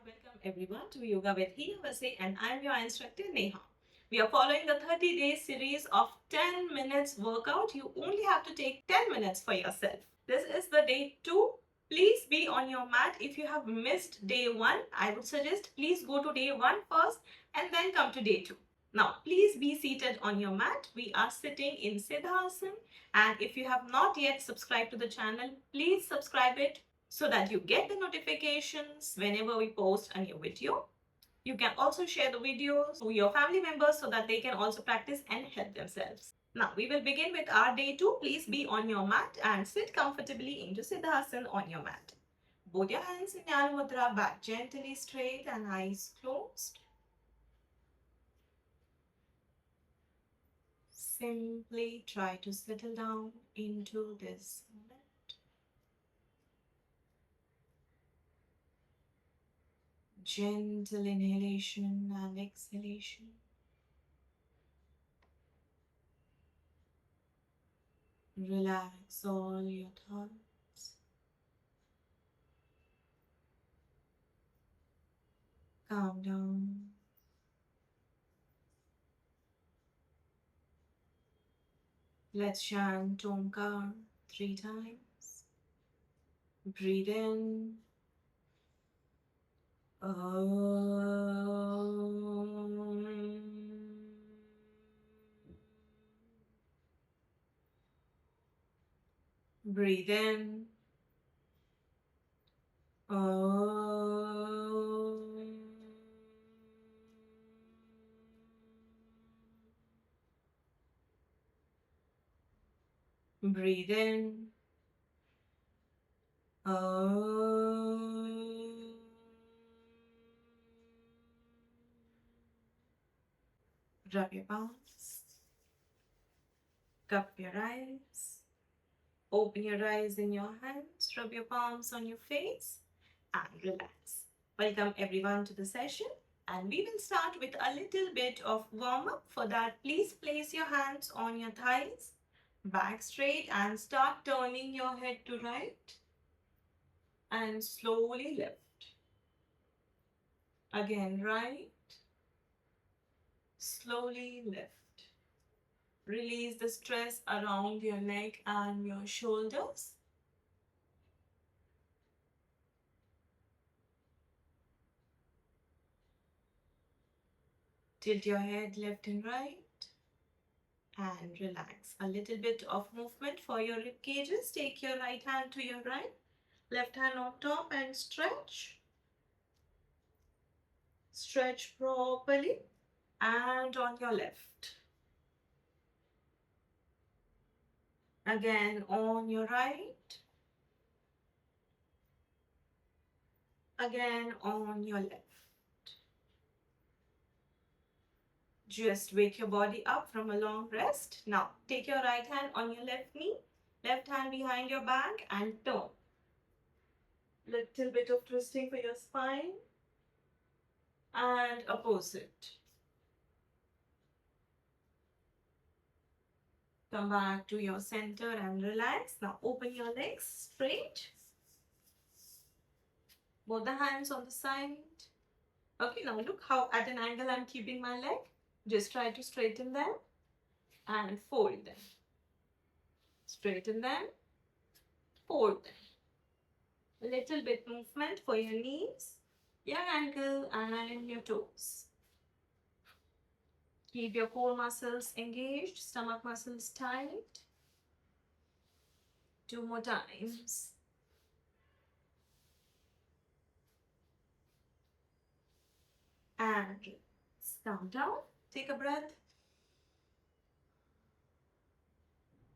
Welcome everyone to Yoga with Heena Vaze, and I'm your instructor Neha. We are following the 30-day series of 10 minutes workout. You only have to take 10 minutes for yourself. This is the day 2. Please be on your mat. If you have missed day 1, I would suggest please go to day 1 first and then come to day 2. Now, please be seated on your mat. We are sitting in Siddhasana, and if you have not yet subscribed to the channel, please subscribe it so that you get the notifications whenever we post a new video. You can also share the videos to your family members so that they can also practice and help themselves. Now, we will begin with our day 2. Please be on your mat and sit comfortably into Siddhasana on your mat. Both your hands in Jnana Mudra, back gently straight and eyes closed. Simply try to settle down into this moment. Gentle inhalation and exhalation. Relax all your thoughts. Calm down. Let's chant Omkar 3 times. Breathe in. Breathe in. Breathe in. Rub your palms. Cup your eyes. Open your eyes in your hands. Rub your palms on your face and relax. Welcome everyone to the session, and we will start with a little bit of warm-up. For that, please place your hands on your thighs, back straight, and start turning your head to right and slowly left. Again right, slowly left. Release the stress around your neck and your shoulders. Tilt your head left and right and relax. A little bit of movement for your rib cages. Take your right hand to your right, left hand on top and stretch. Stretch properly and on your left. Again on your right. Again on your left. Just wake your body up from a long rest. Now, take your right hand on your left knee, left hand behind your back and turn. Little bit of twisting for your spine and opposite. Come back to your center and relax. Now, open your legs straight. Both the hands on the side. Okay, now look how at an angle I'm keeping my leg. Just try to straighten them and fold them. Straighten them, fold them. A little bit movement for your knees, your ankle and your toes. Keep your core muscles engaged, stomach muscles tight. 2 more times. And calm down. Take a breath.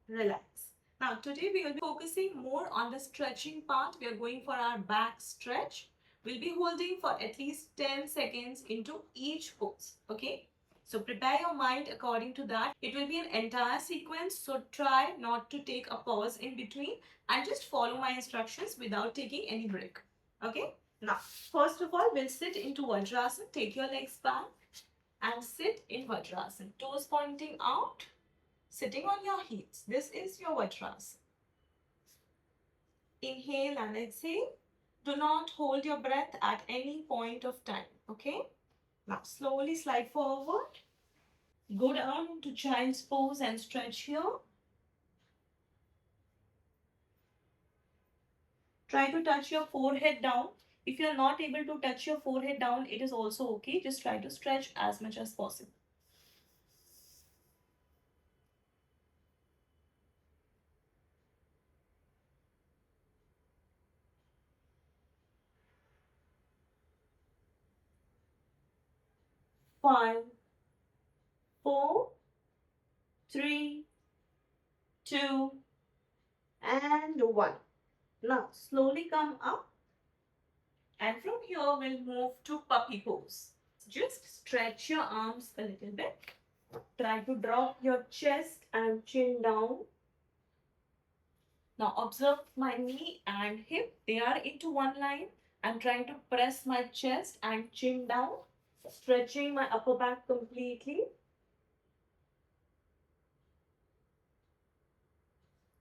Relax. Now today we will be focusing more on the stretching part. We are going for our back stretch. We'll be holding for at least 10 seconds into each pose. Okay? So prepare your mind according to that. It will be an entire sequence. So try not to take a pause in between and just follow my instructions without taking any break. Okay? Now, first of all, we'll sit into Vajrasana. Take your legs back and sit in Vajrasana. Toes pointing out, sitting on your heels. This is your Vajrasana. Inhale and exhale. Do not hold your breath at any point of time. Okay? Now slowly slide forward. Go down into child's pose and stretch here. Try to touch your forehead down. If you are not able to touch your forehead down, it is also okay. Just try to stretch as much as possible. Five, four, three, two, and one. Now slowly come up, and from here we'll move to puppy pose. Just stretch your arms a little bit. Try to drop your chest and chin down. Now observe my knee and hip. They are into one line. I'm trying to press my chest and chin down, stretching my upper back completely.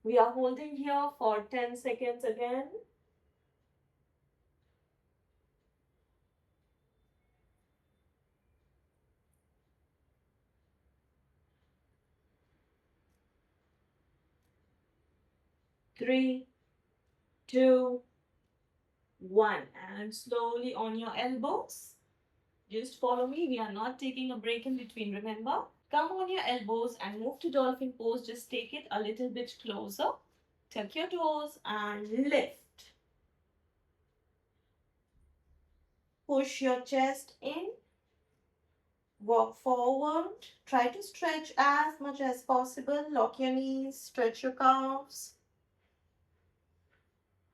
We are holding here for 10 seconds again. Three, two, one. And slowly on your elbows. Just follow me. We are not taking a break in between, remember? Come on your elbows and move to dolphin pose. Just take it a little bit closer. Tuck your toes and lift. Push your chest in. Walk forward. Try to stretch as much as possible. Lock your knees. Stretch your calves.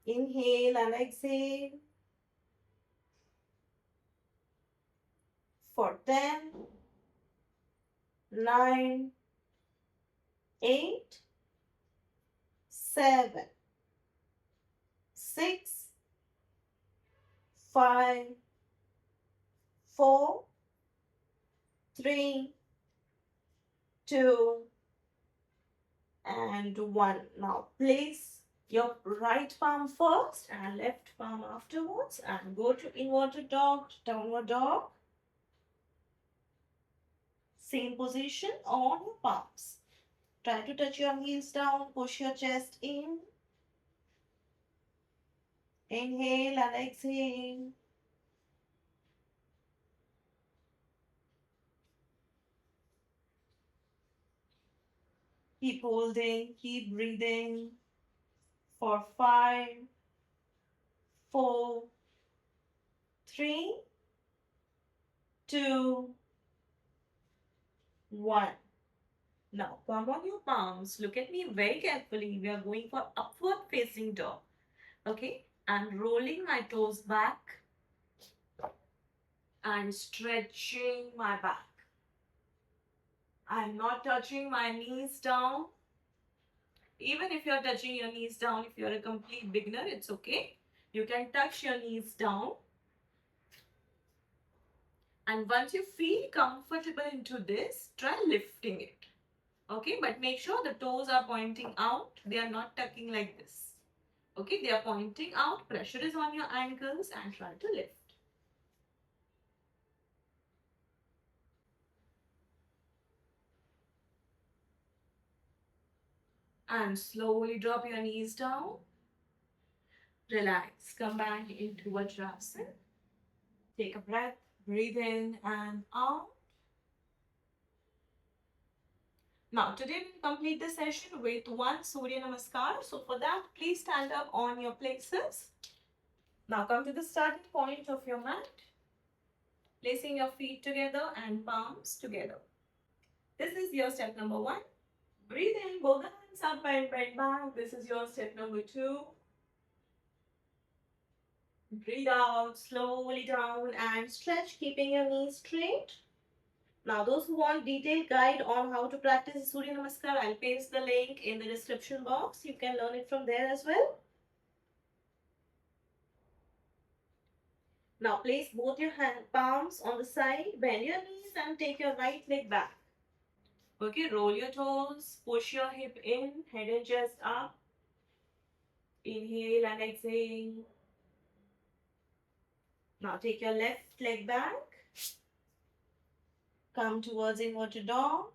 Inhale and exhale. For 10, 9, 8, 7, 6, 5, 4, 3, 2, and 1. Now place your right palm first and left palm afterwards and go to inverted dog, downward dog. Same position on your palms. Try to touch your heels down, push your chest in. Inhale and exhale. Keep holding, keep breathing for 5, 4, 3, 2, 1. Now come on your palms. Look at me very carefully. We are going for upward facing dog. Okay? I'm rolling my toes back and stretching my back. I'm not touching my knees down. Even if you're touching your knees down, if you're a complete beginner, it's okay. You can touch your knees down. And once you feel comfortable into this, try lifting it. Okay, but make sure the toes are pointing out. They are not tucking like this. Okay, they are pointing out. Pressure is on your ankles and try to lift. And slowly drop your knees down. Relax. Come back into Vajrasana. Take a breath. Breathe in and out. Now, today we'll complete the session with one SuryaNamaskar. So, for that, please stand up on your places. Now, come to the starting point of your mat. Placing your feet together and palms together. This is your step number 1. Breathe in, both the hands up and bend back. This is your step number 2. Breathe out, slowly down and stretch, keeping your knees straight. Now, those who want detailed guide on how to practice Surya Namaskar, I'll paste the link in the description box. You can learn it from there as well. Now, place both your palms on the side, bend your knees and take your right leg back. Okay, roll your toes, push your hip in, head and chest up. Inhale and exhale. Now take your left leg back. Come towards inverted dog.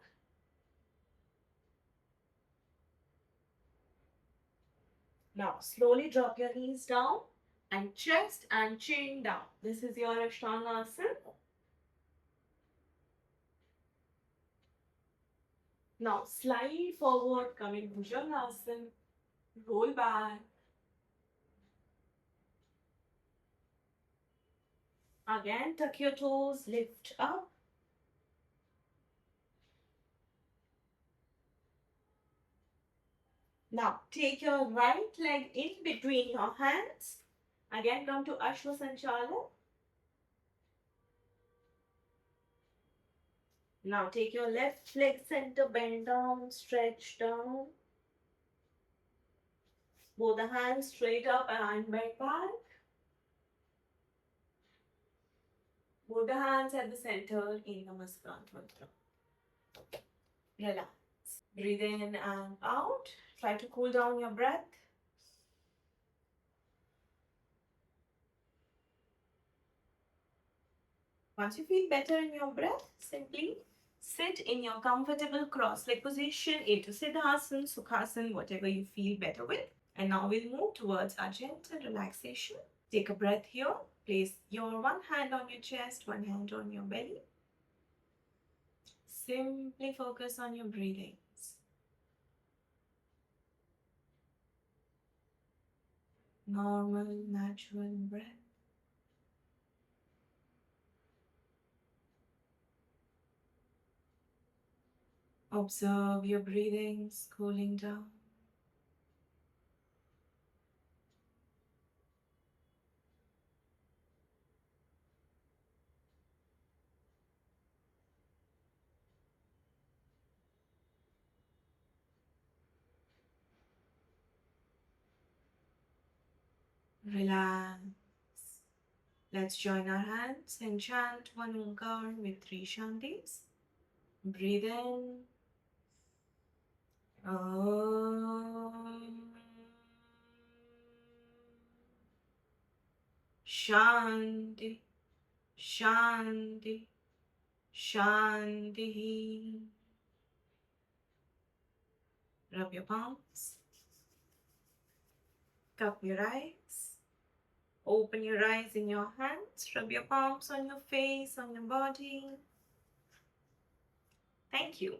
Now slowly drop your knees down and chest and chin down. This is your Ashtanga Asana. Now slide forward, come in Bhujangasana. Roll back. Again, tuck your toes, lift up. Now take your right leg in between your hands. Again, come to Ashwasanchala. Now take your left leg center, bend down, stretch down. Both the hands straight up and bend back. Both the hands at the center in Namaskar Mantra. Relax. Breathe in and out. Try to cool down your breath. Once you feel better in your breath, simply sit in your comfortable cross-leg position into Siddhasana, Sukhasana, whatever you feel better with. And now we'll move towards our gentle relaxation. Take a breath here. Place your one hand on your chest, one hand on your belly. Simply focus on your breathings. Normal, natural breath. Observe your breathings cooling down. Relax. Let's join our hands and chant one Onkar with three Shantis. Breathe in. Om. Shanti. Shanti. Shanti. Rub your palms. Cup your eyes. Open your eyes in your hands. Rub your palms on your face, on your body. Thank you.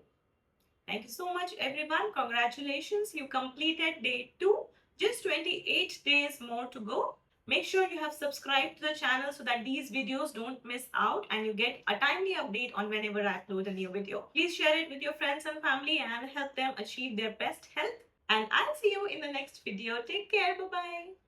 Thank you so much, everyone. Congratulations. You completed day 2. Just 28 days more to go. Make sure you have subscribed to the channel so that these videos don't miss out and you get a timely update on whenever I upload a new video. Please share it with your friends and family and help them achieve their best health. And I'll see you in the next video. Take care. Bye-bye.